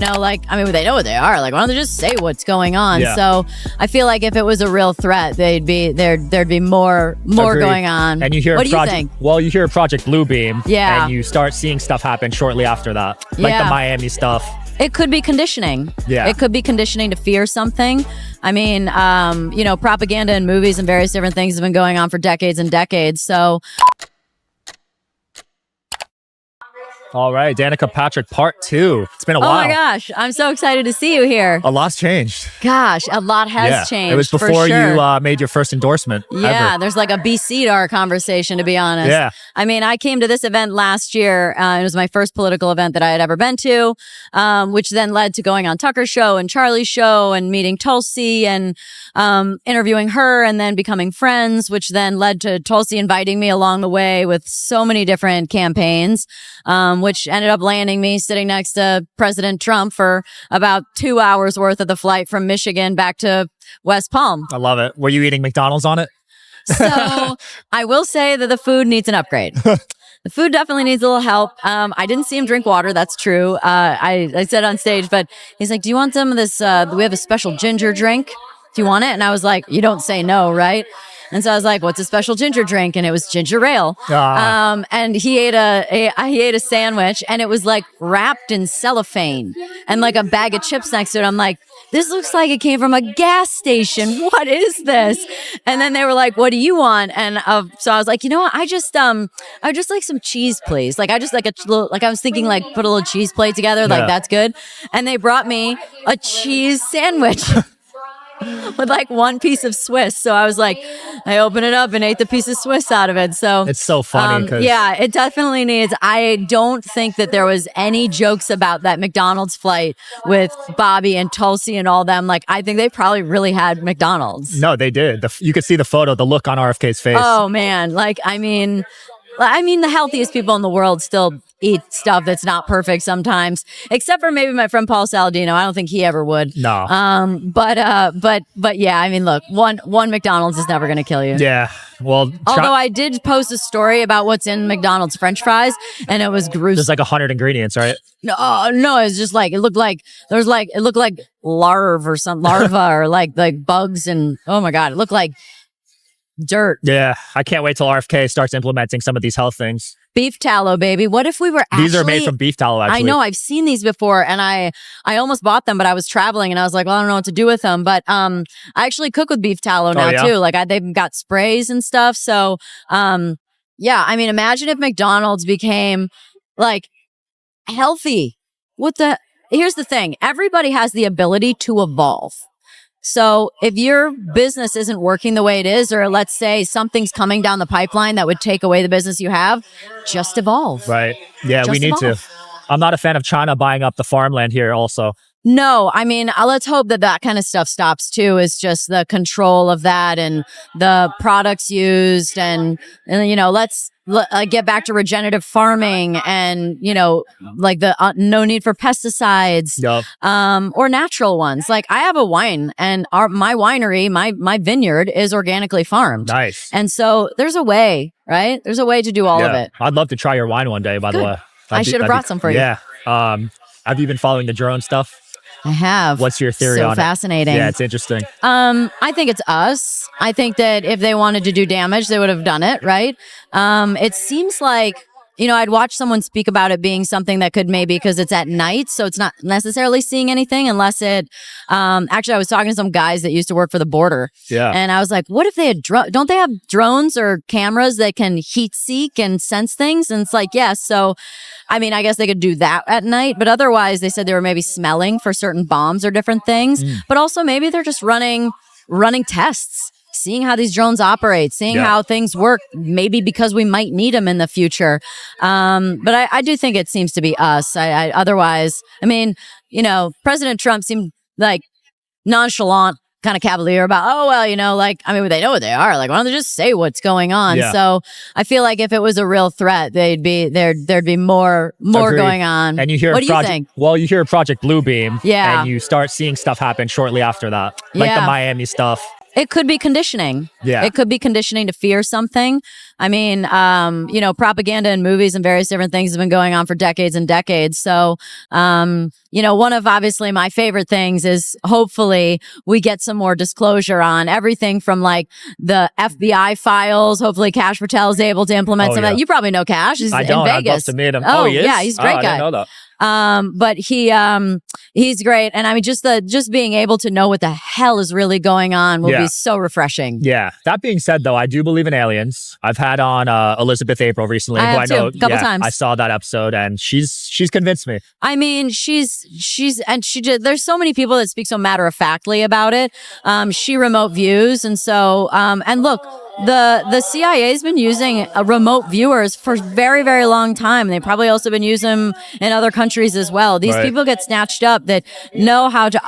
No, like, I mean, they know what they are. Like, why don't they just say what's going on? Yeah. So I feel like if it was a real threat, there'd be more Agreed. going on. And you hear what do you think? Well, you hear Project Bluebeam, Yeah. and you start seeing stuff happen shortly after that, like Yeah. the Miami stuff. It could be conditioning. Yeah. It could be conditioning to fear something. I mean, you know, propaganda in movies and various different things have been going on for decades and decades. So. All right, Danica Patrick, part 2. It's been a Oh while. my gosh, I'm so excited to see you here. A lot's changed. Gosh, a lot has changed. It was before for sure. you made your first endorsement. Yeah, ever. there's like a BC to our conversation, to be honest. Yeah. I mean, I came to this event last year. It was my first political event that I had ever been to, which then led to going on Tucker's show and Charlie's show and meeting Tulsi and interviewing her and then becoming friends, which then led to Tulsi inviting me along the way with so many different campaigns, which ended up landing me sitting next to President Trump for about 2 hours worth of the flight from Michigan back to West Palm. I love it. Were you eating McDonald's on it? So I will say that the food needs an upgrade. The food definitely needs a little help. I didn't see him drink water. That's true. I said on stage, but he's like, do you want some of this? We have a special ginger drink. Do you want it? And I was like, you don't say no, right? And so I was like, what's a special ginger drink? And it was ginger ale. And he ate a sandwich and it was like wrapped in cellophane and like a bag of chips next to it. I'm like, this looks like it came from a gas station. What is this? And then they were like, what do you want? And so I was like, you know what? I just like some cheese, please. Like I just like a little, like I was thinking like put a little cheese plate together. Like that's good. And they brought me a cheese sandwich. With like one piece of Swiss. So I was like, I opened it up and ate the piece of Swiss out of it. So it's so funny. Yeah, it definitely needs. I don't think that there was any jokes about that McDonald's flight with Bobby and Tulsi and all them. Like, I think they probably really had McDonald's. No, they did. You could see the photo, the look on RFK's face. Oh man. Like, I mean, the healthiest people in the world still eat stuff that's not perfect sometimes, except for maybe my friend Paul Saladino. I don't think he ever would. No. But yeah, I mean, look, one McDonald's is never going to kill you. Yeah. Well, although I did post a story about what's in McDonald's French fries, and it was gruesome. There's like 100 ingredients, right? No, it's just like it looked like larva or like bugs, and oh my god, it looked like dirt. Yeah, I can't wait till RFK starts implementing some of these health things. Beef tallow, baby. What if we were actually... These are made from beef tallow, actually. I know. I've seen these before, and I almost bought them, but I was traveling, and I was like, well, I don't know what to do with them. But I actually cook with beef tallow now, too. Like, they've got sprays and stuff. So, yeah. I mean, imagine if McDonald's became, like, healthy. Here's the thing. Everybody has the ability to evolve. So if your business isn't working the way it is, or let's say something's coming down the pipeline that would take away the business you have, just evolve. Right. Yeah, Just we need evolve. to. I'm not a fan of China buying up the farmland here also. No, I mean, let's hope that kind of stuff stops too. Is just the control of that and the products used, and you know, let's get back to regenerative farming, and you know, like the no need for pesticides, or natural ones. Like I have a wine, and my winery, my vineyard is organically farmed. Nice. And so there's a way, right? There's a way to do all of it. I'd love to try your wine one day. By the way, I should have brought some for you. Yeah. Have you been following the drone stuff? I have. What's your theory on it? So fascinating. Yeah, it's interesting. I think it's us. I think that if they wanted to do damage, they would have done it, right? It seems like, you know, I'd watch someone speak about it being something that could maybe, because it's at night, so it's not necessarily seeing anything unless it, actually I was talking to some guys that used to work for the border. Yeah. And I was like, what if they had, don't they have drones or cameras that can heat seek and sense things? And it's like, yes. So, I mean, I guess they could do that at night, but otherwise they said they were maybe smelling for certain bombs or different things, but also maybe they're just running tests. Seeing how these drones operate, seeing how things work, maybe because we might need them in the future. But I do think it seems to be us. Otherwise, I mean, you know, President Trump seemed like nonchalant, kind of cavalier about, oh, well, you know, like, I mean, they know what they are. Like, why don't they just say what's going on? Yeah. So I feel like if it was a real threat, there'd be more Agreed. going on. And you hear what do you think? Well, you hear Project Bluebeam, Yeah. and you start seeing stuff happen shortly after that, like the Miami stuff. It could be conditioning. Yeah. It could be conditioning to fear something. I mean, propaganda in movies and various different things have been going on for decades and decades. So, one of obviously my favorite things is hopefully we get some more disclosure on everything from like the FBI files. Hopefully Cash Patel is able to implement some of that. You probably know Cash. He's I don't. in Vegas. I'd love to meet him. Oh, he is? Yeah, he's a great guy. I didn't know that. But he's great. And I mean, just being able to know what the hell is really going on will be so refreshing. Yeah. That being said, though, I do believe in aliens. I've had on Elizabeth April recently. I have too, a couple times. I saw that episode, and she's convinced me. I mean, there's so many people that speak so matter of factly about it. She remote views, and so and look. The CIA's been using remote viewers for a very, very long time. They've probably also been using them in other countries as well. These people get snatched up that know how to,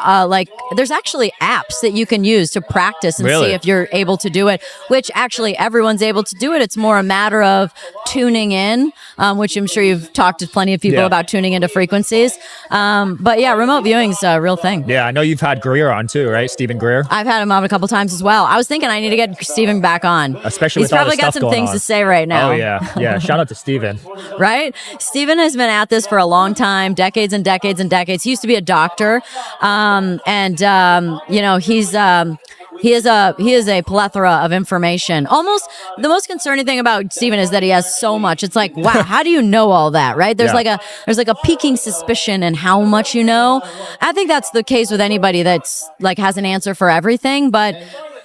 there's actually apps that you can use to practice and see if you're able to do it, which actually everyone's able to do it. It's more a matter of tuning in, which I'm sure you've talked to plenty of people about tuning into frequencies. But yeah, remote viewing's a real thing. Yeah, I know you've had Greer on too, right? Stephen Greer. I've had him on a couple times as well. I was thinking I need to get Stephen back on. Especially he's with all probably the got stuff some going things on. to say right now. Oh yeah. Shout out to Steven. Right? Steven has been at this for a long time, decades and decades and decades. He used to be a doctor, he is a plethora of information. Almost the most concerning thing about Steven is that he has so much. It's like, wow, how do you know all that? Right? There's like a peaking suspicion in how much you know. I think that's the case with anybody that's like has an answer for everything, but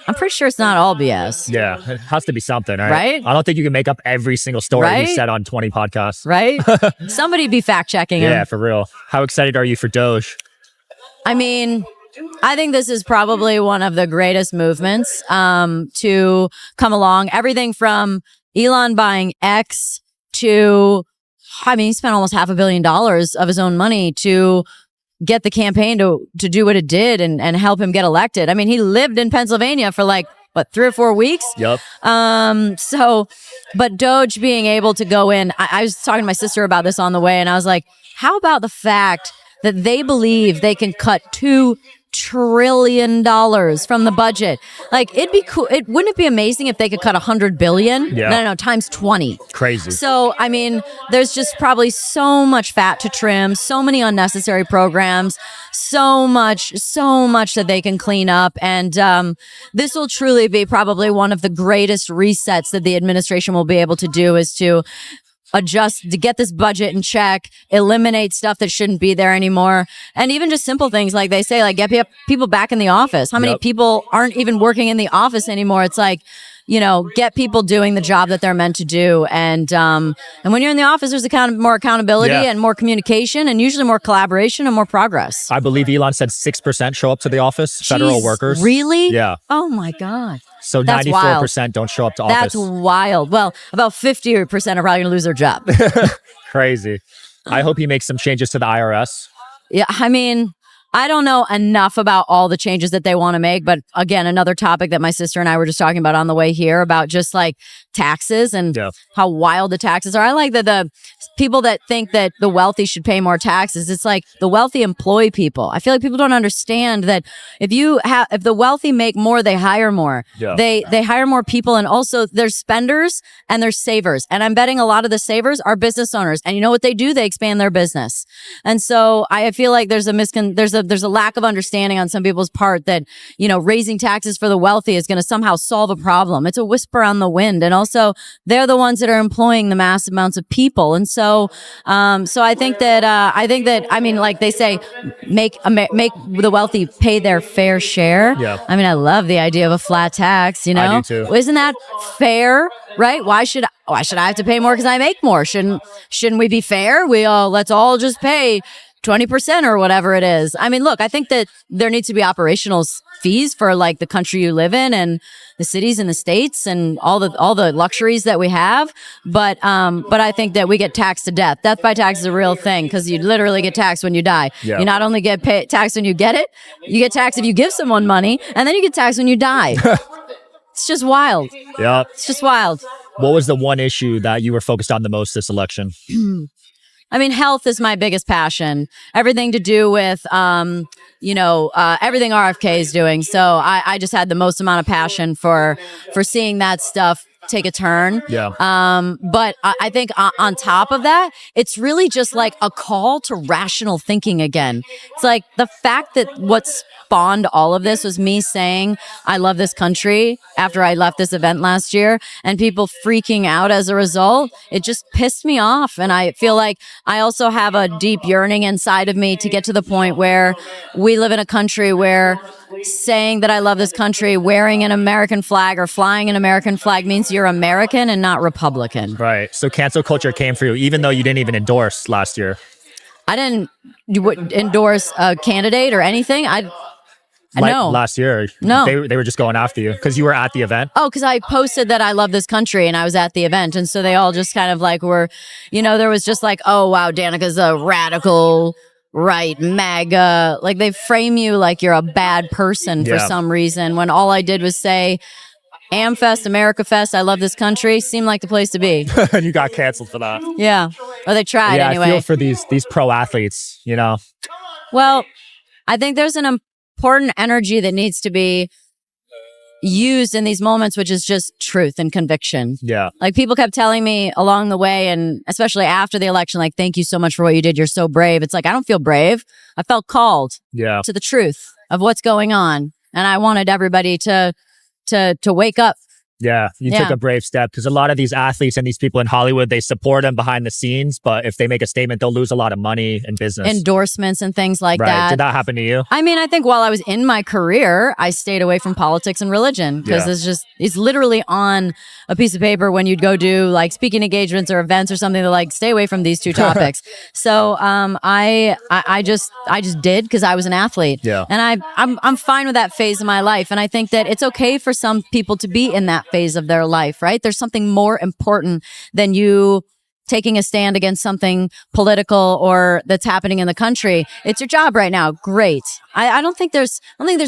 I'm pretty sure it's not all BS. Yeah, it has to be something, right? Right? I don't think you can make up every single story you said on 20 podcasts. Right? Somebody be fact checking him. Yeah, for real. How excited are you for Doge? I mean, I think this is probably one of the greatest movements to come along. Everything from Elon buying X to, he spent almost $500 million of his own money to get the campaign to do what it did and help him get elected. I mean, he lived in Pennsylvania for 3 or 4 weeks. Yep. But Doge being able to go in, I was talking to my sister about this on the way, and I was like, how about the fact that they believe they can cut $2 trillion from the budget? Like, it'd be cool. Wouldn't it be amazing if they could cut 100 billion? Yeah. No, times 20. Crazy. So, I mean, there's just probably so much fat to trim, so many unnecessary programs, so much that they can clean up. And this will truly be probably one of the greatest resets that the administration will be able to do, is to adjust, to get this budget in check, eliminate stuff that shouldn't be there anymore. And even just simple things like they say, like, get people back in the office. How many people aren't even working in the office anymore? It's like, get people doing the job that they're meant to do. And when you're in the office, there's more accountability and more communication, and usually more collaboration and more progress. I believe Elon said 6% show up to the office, federal workers. Really? Yeah. Oh my God. So That's 94% don't show up to office. That's wild. Well, about 50% are probably going to lose their job. Crazy. I hope he makes some changes to the IRS. Yeah, I mean, I don't know enough about all the changes that they want to make, but again, another topic that my sister and I were just talking about on the way here about just like taxes and how wild the taxes are. I like that the people that think that the wealthy should pay more taxes, it's like the wealthy employ people. I feel like people don't understand that if the wealthy make more, they hire more. Yeah. They hire more people, and also there's spenders and there's savers. And I'm betting a lot of the savers are business owners. And you know what they do? They expand their business. And so I feel like there's a lack of understanding on some people's part that, raising taxes for the wealthy is going to somehow solve a problem. It's a whisper on the wind. And also they're the ones that are employing the massive amounts of people. And so I think that, I mean, like they say, make the wealthy pay their fair share. Yeah. I mean, I love the idea of a flat tax, I do too. Isn't that fair? Right? Why should I have to pay more because I make more? Shouldn't we be fair? Let's all just pay 20% or whatever it is. I mean, look, I think that there needs to be operational fees for like the country you live in and the cities and the states and all the luxuries that we have. But I think that we get taxed to death. Death by tax is a real thing, because you literally get taxed when you die. Yeah. You not only get taxed when you get it, you get taxed if you give someone money, and then you get taxed when you die. It's just wild. Yeah. It's just wild. What was the one issue that you were focused on the most this election? I mean, health is my biggest passion. Everything to do with, everything RFK is doing. So I just had the most amount of passion for seeing that stuff take a turn. Yeah. But I think on top of that, it's really just like a call to rational thinking again. It's like the fact that what spawned all of this was me saying, I love this country after I left this event last year, and people freaking out as a result. It just pissed me off. And I feel like I also have a deep yearning inside of me to get to the point where we live in a country where saying that I love this country, wearing an American flag or flying an American flag means you're American and not Republican. Right. So cancel culture came for you, even though you didn't even endorse last year. I didn't endorse a candidate or anything. No. Last year, no, they were just going after you because you were at the event. Oh, because I posted that I love this country and I was at the event, and so they all just kind of like were, there was just like, oh wow, Danica's a radical right MAGA. Like they frame you like you're a bad person for some reason, when all I did was say, AmFest, America Fest, I love this country, seemed like the place to be. And you got canceled for that. Yeah, or they tried anyway. I feel for these pro athletes, Well, I think there's an important energy that needs to be used in these moments, which is just truth and conviction. Yeah. Like people kept telling me along the way, and especially after the election, like, thank you so much for what you did. You're so brave. It's like, I don't feel brave. I felt called to the truth of what's going on. And I wanted everybody to wake up. Yeah, you took a brave step, because a lot of these athletes and these people in Hollywood, they support them behind the scenes, but if they make a statement, they'll lose a lot of money and business. Endorsements and things like that. Did that happen to you? I mean, I think while I was in my career, I stayed away from politics and religion, because it's literally on a piece of paper when you'd go do like speaking engagements or events or something, to like stay away from these two topics. So I just did, because I was an athlete. Yeah. And I'm fine with that phase of my life. And I think that it's okay for some people to be in that phase of their life, right? There's something more important than you taking a stand against something political or that's happening in the country. It's your job right now. Great. I don't think there's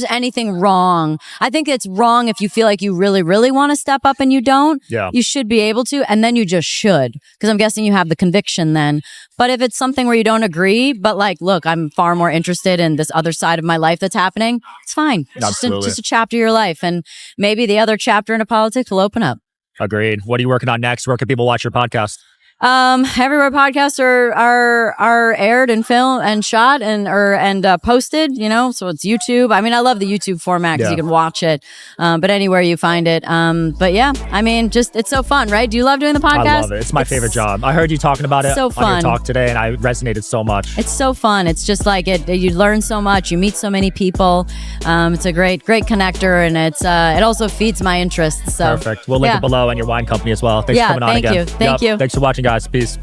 anything wrong. I think it's wrong if you feel like you really, really want to step up and you don't. Yeah. You should be able to, and then you just should, because I'm guessing you have the conviction then. But if it's something where you don't agree, but like, look, I'm far more interested in this other side of my life that's happening, it's fine. It's just a chapter of your life, and maybe the other chapter into politics will open up. Agreed. What are you working on next? Where can people watch your podcast? Everywhere podcasts are aired and filmed and shot and posted, so it's YouTube. I mean, I love the YouTube format because you can watch it, but anywhere you find it. But yeah, I mean, just, it's so fun, right? Do you love doing the podcast? I love it. It's my favorite job. I heard you talking about it on your talk today, and I resonated so much. It's so fun. It's just like you learn so much. You meet so many people. It's a great connector, and it also feeds my interests. So perfect. We'll link it below, and your wine company as well. Thanks for coming on again. Thank you. Thanks for watching, guys. Peace.